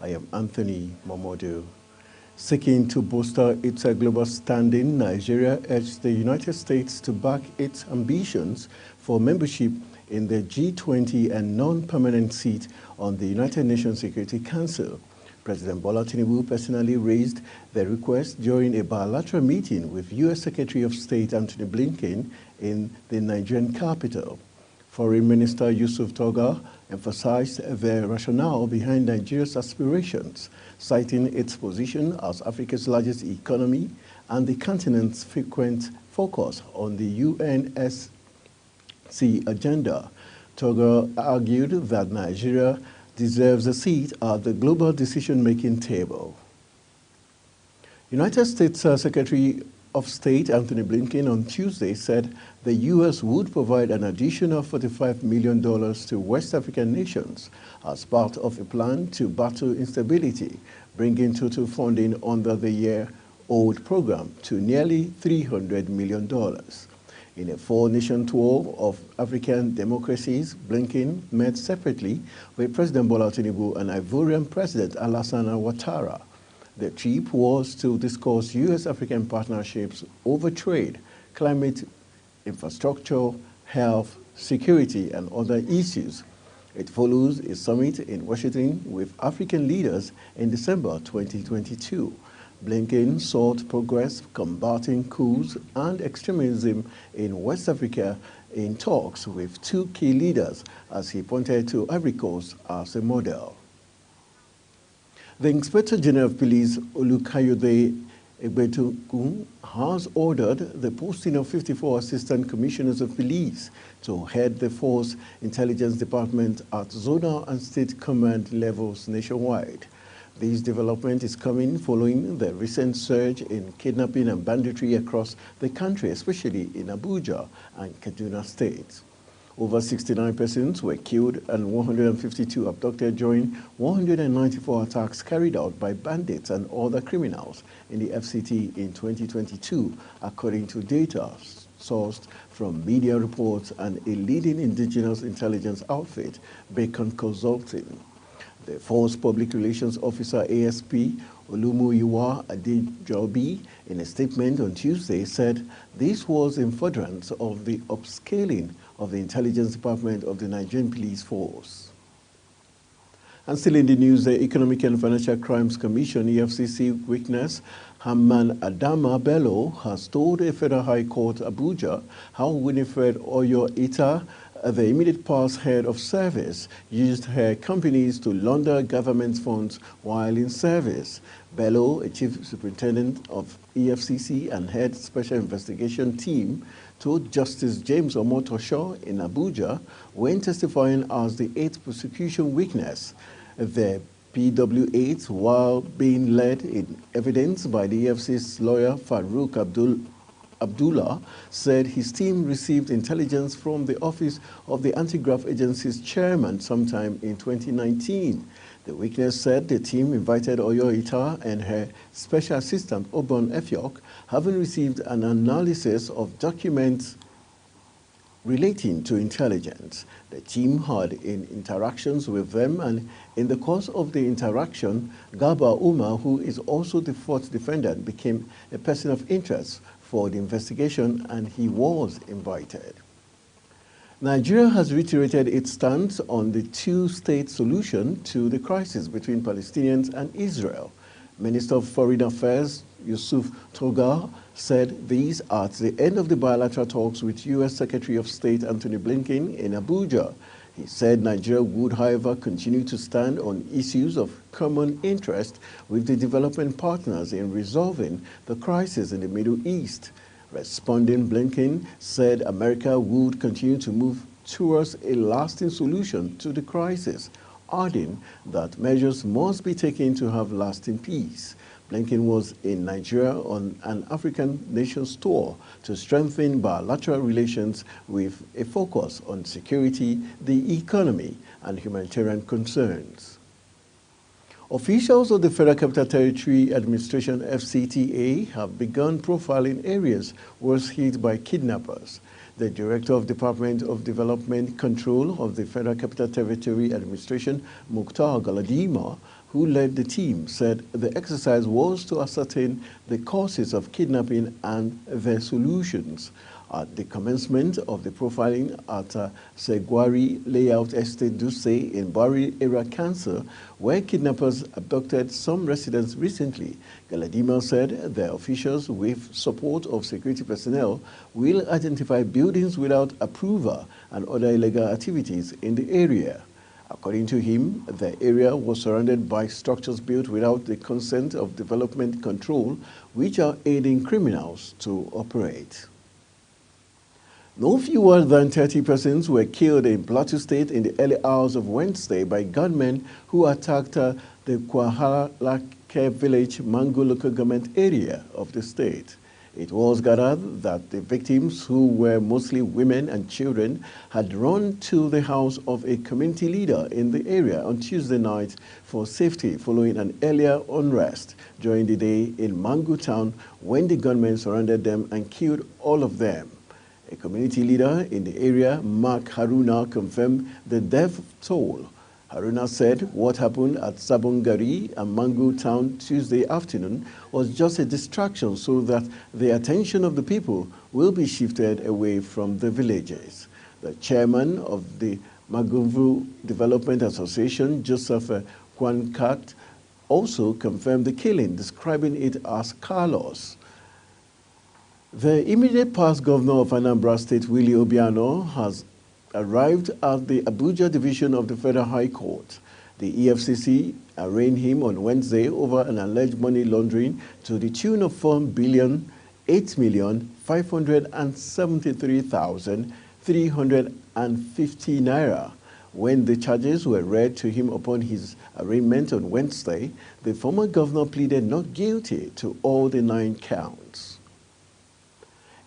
I am Anthony Momodu. Seeking to bolster its global standing, Nigeria urged the United States to back its ambitions for membership in the G20 and non-permanent seat on the United Nations Security Council. President Bola Tinubu personally raised the request during a bilateral meeting with U.S. Secretary of State Antony Blinken in the Nigerian capital. Foreign Minister Yusuf Togar emphasized the rationale behind Nigeria's aspirations, citing its position as Africa's largest economy and the continent's frequent focus on the UNSC agenda. Togar argued that Nigeria deserves a seat at the global decision-making table. United States Secretary of State Antony Blinken on Tuesday said the U.S. would provide an additional $45 million to West African nations as part of a plan to battle instability, bringing total funding under the year-old program to nearly $300 million. In a four-nation tour of African democracies, Blinken met separately with President Bola Tinubu and Ivorian President Alassane Ouattara. The trip was to discuss U.S.-African partnerships over trade, climate, infrastructure, health, security, and other issues. It follows a summit in Washington with African leaders in December 2022. Blinken sought progress combating coups and extremism in West Africa in talks with two key leaders, as he pointed to Ivory Coast as a model. The Inspector General of Police, Olukayode Egbetukun, has ordered the posting of 54 Assistant Commissioners of Police to head the Force Intelligence Department at zonal and state command levels nationwide. This development is coming following the recent surge in kidnapping and banditry across the country, especially in Abuja and Kaduna states. Over 69 persons were killed and 152 abducted during 194 attacks carried out by bandits and other criminals in the FCT in 2022, according to data sourced from media reports and a leading indigenous intelligence outfit, Beacon Consulting. The Force Public Relations Officer ASP Olumuyiwa Adejobi, in a statement on Tuesday, said this was in furtherance of the upscaling of the Intelligence Department of the Nigerian Police Force. And still in the news, the Economic and Financial Crimes Commission, EFCC witness Hamman Adama Bello has told a Federal High Court Abuja how Winifred Oyo Ita, the immediate past head of service, used her companies to launder government funds while in service. Bello, a chief superintendent of EFCC and head special investigation team, told Justice James Omotosho in Abuja when testifying as the 8th prosecution witness. The PW8, while being led in evidence by the EFCC's lawyer Farouk Abdullah, said his team received intelligence from the office of the Anti-Graft Agency's chairman sometime in 2019. The witness said the team invited Oyo Ita and her special assistant Obon Effiok, having received an analysis of documents relating to intelligence. The team had interactions with them, and in the course of the interaction, Garba Umar, who is also the fourth defendant, became a person of interest for the investigation, and he was invited. Nigeria has reiterated its stance on the two-state solution to the crisis between Palestinians and Israel. Minister of Foreign Affairs Yusuf Togar said these at the end of the bilateral talks with U.S. Secretary of State Antony Blinken in Abuja. He said Nigeria would, however, continue to stand on issues of common interest with the development partners in resolving the crisis in the Middle East. Responding, Blinken said America would continue to move towards a lasting solution to the crisis, adding that measures must be taken to have lasting peace. Blinken was in Nigeria on an African nations tour to strengthen bilateral relations with a focus on security, the economy, and humanitarian concerns. Officials of the Federal Capital Territory Administration, FCTA, have begun profiling areas worst hit by kidnappers. The Director of Department of Development Control of the Federal Capital Territory Administration, Mukhtar Galadima, who led the team, said the exercise was to ascertain the causes of kidnapping and their solutions. At the commencement of the profiling at Seguari Layout Estate Duse in Bari Area Council, where kidnappers abducted some residents recently, Galadima said their officials, with support of security personnel, will identify buildings without approval and other illegal activities in the area. According to him, the area was surrounded by structures built without the consent of development control, which are aiding criminals to operate. No fewer than 30 persons were killed in Plateau State in the early hours of Wednesday by gunmen who attacked the Kwahalake village, Mangu local government area of the state. It was gathered that the victims, who were mostly women and children, had run to the house of a community leader in the area on Tuesday night for safety following an earlier unrest during the day in Mangu town when the gunmen surrounded them and killed all of them. A community leader in the area, Mark Haruna, confirmed the death toll. Haruna said what happened at Sabongari and Mangu town Tuesday afternoon was just a distraction so that the attention of the people will be shifted away from the villages. The chairman of the Maguvu Development Association, Joseph Kwankat, also confirmed the killing, describing it as Carlos. The immediate past governor of Anambra State, Willie Obiano, has arrived at the Abuja division of the Federal High Court. The EFCC arraigned him on Wednesday over an alleged money laundering to the tune of 4,8,573,350 naira. When the charges were read to him upon his arraignment on Wednesday, the former governor pleaded not guilty to all the 9 counts.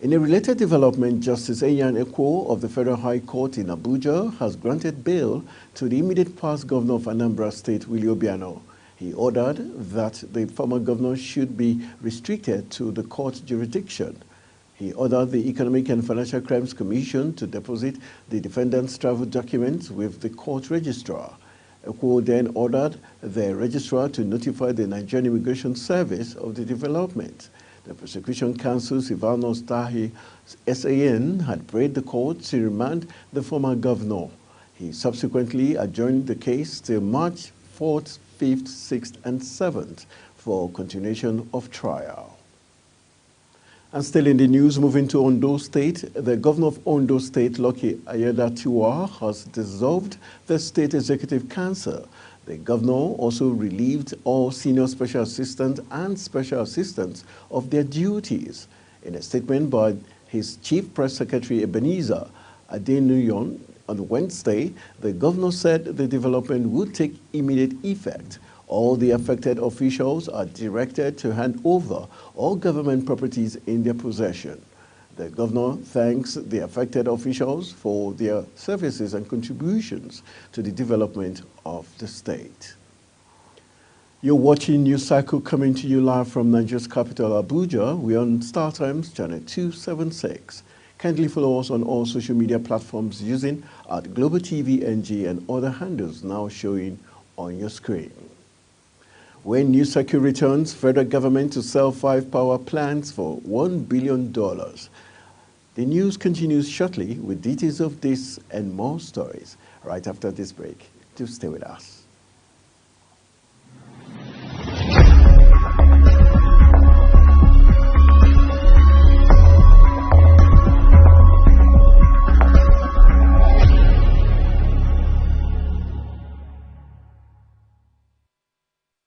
In a related development, Justice Enyan Ekwo of the Federal High Court in Abuja has granted bail to the immediate past governor of Anambra State, Willie Obiano. He ordered that the former governor should be restricted to the court jurisdiction. He ordered the Economic and Financial Crimes Commission to deposit the defendant's travel documents with the court registrar. Ekwo then ordered the registrar to notify the Nigerian Immigration Service of the development. The Prosecution Counsel, Silvanus Tahi, SAN, had prayed the court to remand the former governor. He subsequently adjourned the case till March 4th, 5th, 6th, and 7th for continuation of trial. And still in the news, moving to Ondo State, the governor of Ondo State, Lucky Ayedatiwa, has dissolved the State Executive Council. The governor also relieved all senior special assistants and special assistants of their duties. In a statement by his chief press secretary, Ebenezer Adenuyon, on Wednesday, the governor said the development would take immediate effect. All the affected officials are directed to hand over all government properties in their possession. The governor thanks the affected officials for their services and contributions to the development of the state. You're watching News Cycle coming to you live from Nigeria's capital, Abuja. We're on Star Times channel 276. Kindly follow us on all social media platforms using @Global TV NG and other handles now showing on your screen. When News Cycle returns, federal government to sell 5 power plants for $1 billion. The news continues shortly with details of this and more stories right after this break. Do stay with us.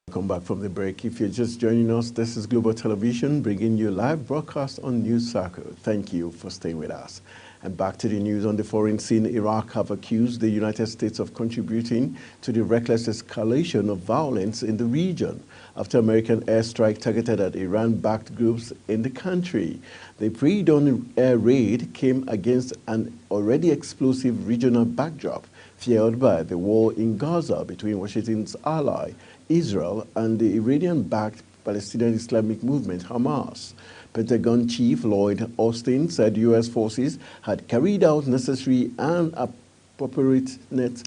Welcome back from the break. If you're just joining us, this is Global Television bringing you live broadcast on News Circle. Thank you for staying with us. And back to the news. On the foreign scene, Iraq have accused the United States of contributing to the reckless escalation of violence in the region after American airstrike targeted at Iran-backed groups in the country. The pre-dawn air raid came against an already explosive regional backdrop fueled by the war in Gaza between Washington's ally Israel and the Iranian-backed Palestinian Islamic movement Hamas. Pentagon Chief Lloyd Austin said U.S. forces had carried out necessary and disproportionate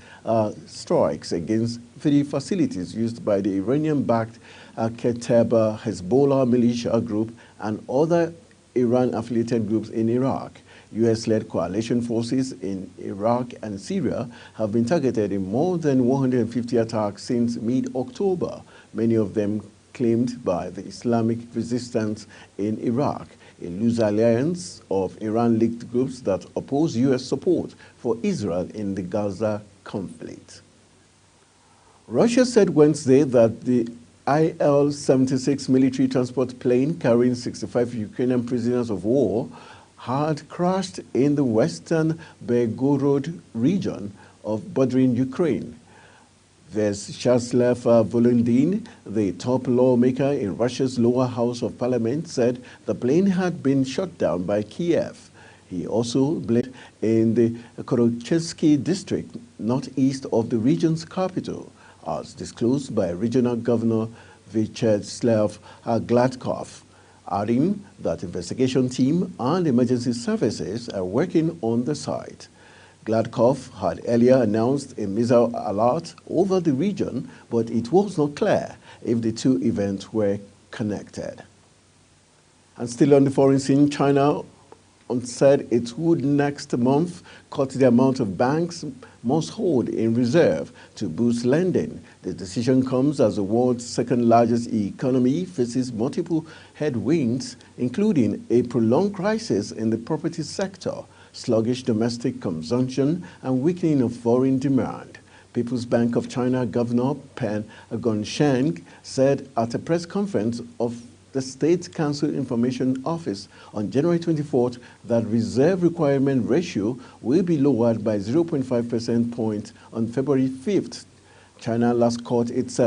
strikes against 3 facilities used by the Iranian-backed Kataib Hezbollah militia group and other Iran-affiliated groups in Iraq. U.S.-led coalition forces in Iraq and Syria have been targeted in more than 150 attacks since mid-October, many of them claimed by the Islamic resistance in Iraq, a loose alliance of Iran-linked groups that oppose U.S. support for Israel in the Gaza conflict. Russia said Wednesday that the Il-76 military transport plane carrying 65 Ukrainian prisoners of war had crashed in the western Belgorod region of bordering Ukraine. Vyacheslav Volodin, the top lawmaker in Russia's lower house of parliament, said the plane had been shot down by Kiev. He also blamed in the Korochensky district, northeast of the region's capital, as disclosed by regional governor Vyacheslav Gladkov, adding that investigation team and emergency services are working on the site. Gladkov had earlier announced a missile alert over the region, but it was not clear if the two events were connected. And still on the foreign scene, China said it would next month cut the amount of banks must hold in reserve to boost lending. The decision comes as the world's second largest economy faces multiple headwinds, including a prolonged crisis in the property sector, sluggish domestic consumption, and weakening of foreign demand. People's Bank of China Governor Pen Gongsheng said at a press conference of the State Council Information Office on January 24th that reserve requirement ratio will be lowered by 0.5% point on February 5th. China last cut its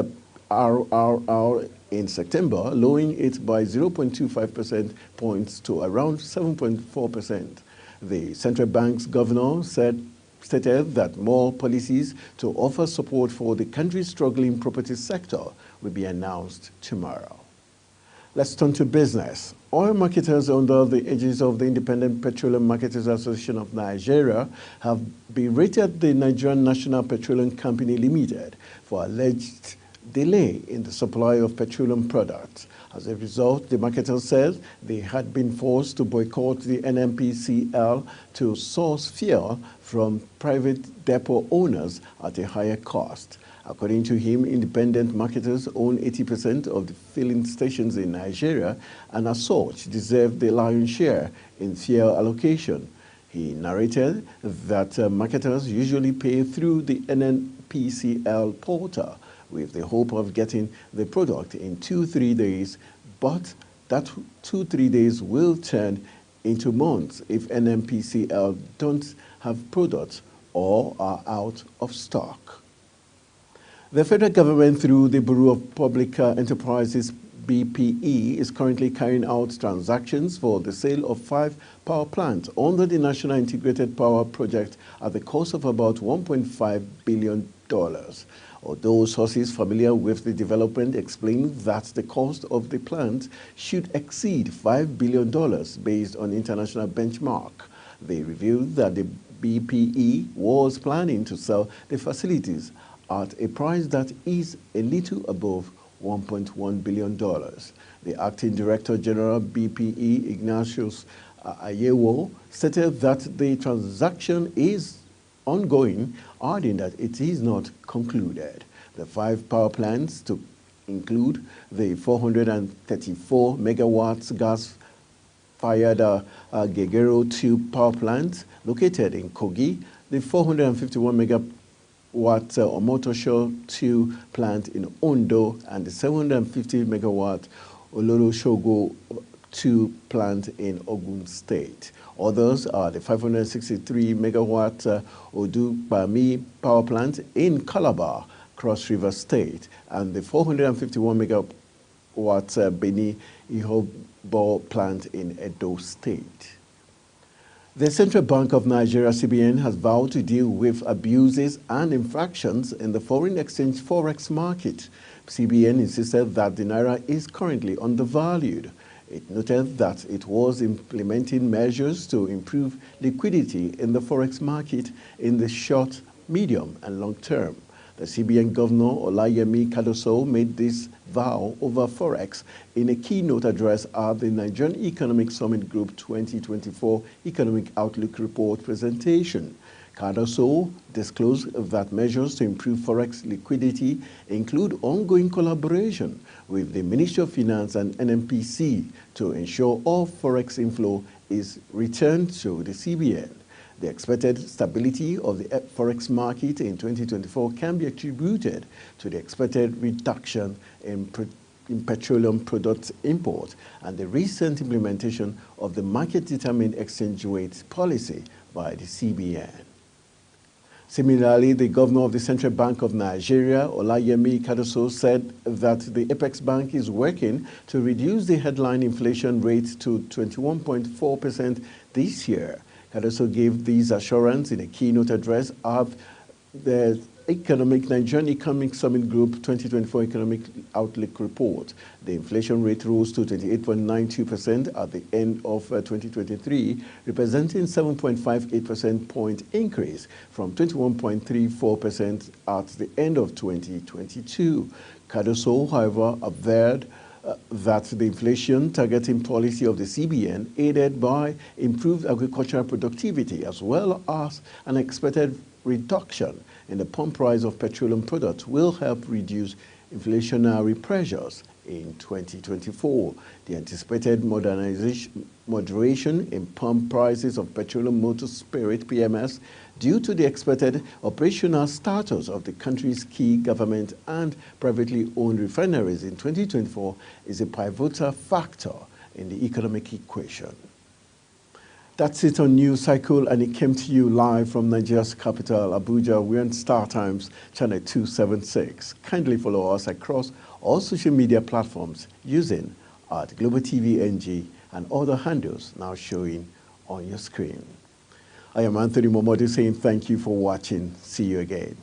RRR in September, lowering it by 0.25% points to around 7.4%. The central bank's governor stated that more policies to offer support for the country's struggling property sector will be announced tomorrow. Let's turn to business. Oil marketers under the aegis of the Independent Petroleum Marketers Association of Nigeria have berated the Nigerian National Petroleum Company Limited for alleged delay in the supply of petroleum products. As a result, the marketers said they had been forced to boycott the NNPCL to source fuel from private depot owners at a higher cost. According to him, independent marketers own 80% of the filling stations in Nigeria and as such deserve the lion's share in fuel allocation. He narrated that marketers usually pay through the NNPCL portal with the hope of getting the product in 2-3 days, but that 2-3 days will turn into months if NNPCL don't have products or are out of stock. The federal government, through the Bureau of Public Enterprises, BPE, is currently carrying out transactions for the sale of 5 power plants under the National Integrated Power Project at the cost of about $1.5 billion. Although sources familiar with the development explain that the cost of the plant should exceed $5 billion based on international benchmark, they revealed that the BPE was planning to sell the facilities at a price that is a little above $1.1 billion. The acting director general BPE, Ignatius Ayewo, stated that the transaction is ongoing, adding that it is not concluded. The 5 power plants to include the 434 megawatts gas-fired Gegero 2 power plant located in Kogi, the 451 megawatt Omotosho 2 plant in Ondo, and the 750 megawatt Oloroshogo 2 plant in Ogun State. Others are the 563 megawatt Odubami power plant in Calabar, Cross River State, and the 451 megawatt Beni Ihobo plant in Edo State. The Central Bank of Nigeria, CBN, has vowed to deal with abuses and infractions in the foreign exchange forex market. CBN insisted that the naira is currently undervalued. It noted that it was implementing measures to improve liquidity in the forex market in the short, medium, and long term. The CBN Governor Olayemi Cardoso made this vow over forex in a keynote address at the Nigerian Economic Summit Group 2024 Economic Outlook Report presentation. Cardoso disclosed that measures to improve forex liquidity include ongoing collaboration with the Ministry of Finance and NNPC to ensure all forex inflow is returned to the CBN. The expected stability of the forex market in 2024 can be attributed to the expected reduction in petroleum product import and the recent implementation of the market-determined exchange rate policy by the CBN. Similarly, the governor of the Central Bank of Nigeria, Olayemi Cardoso, said that the Apex Bank is working to reduce the headline inflation rate to 21.4% this year. Cardoso gave these assurance in a keynote address at the Nigerian Economic Summit Group 2024 Economic Outlook Report. The inflation rate rose to 28.92% at the end of 2023, representing 7.58% point increase from 21.34% at the end of 2022. Cardoso, however, averred that the inflation targeting policy of the CBN, aided by improved agricultural productivity as well as an expected reduction in the pump price of petroleum products, will help reduce inflationary pressures in 2024. The anticipated moderation in pump prices of petroleum motor spirit (PMS) due to the expected operational status of the country's key government and privately owned refineries in 2024 is a pivotal factor in the economic equation. That's it on News Cycle, and it came to you live from Nigeria's capital, Abuja. We're on Star Times, channel 276. Kindly follow us across all social media platforms using Global TV NG and other handles now showing on your screen. I am Anthony Momodu saying thank you for watching. See you again.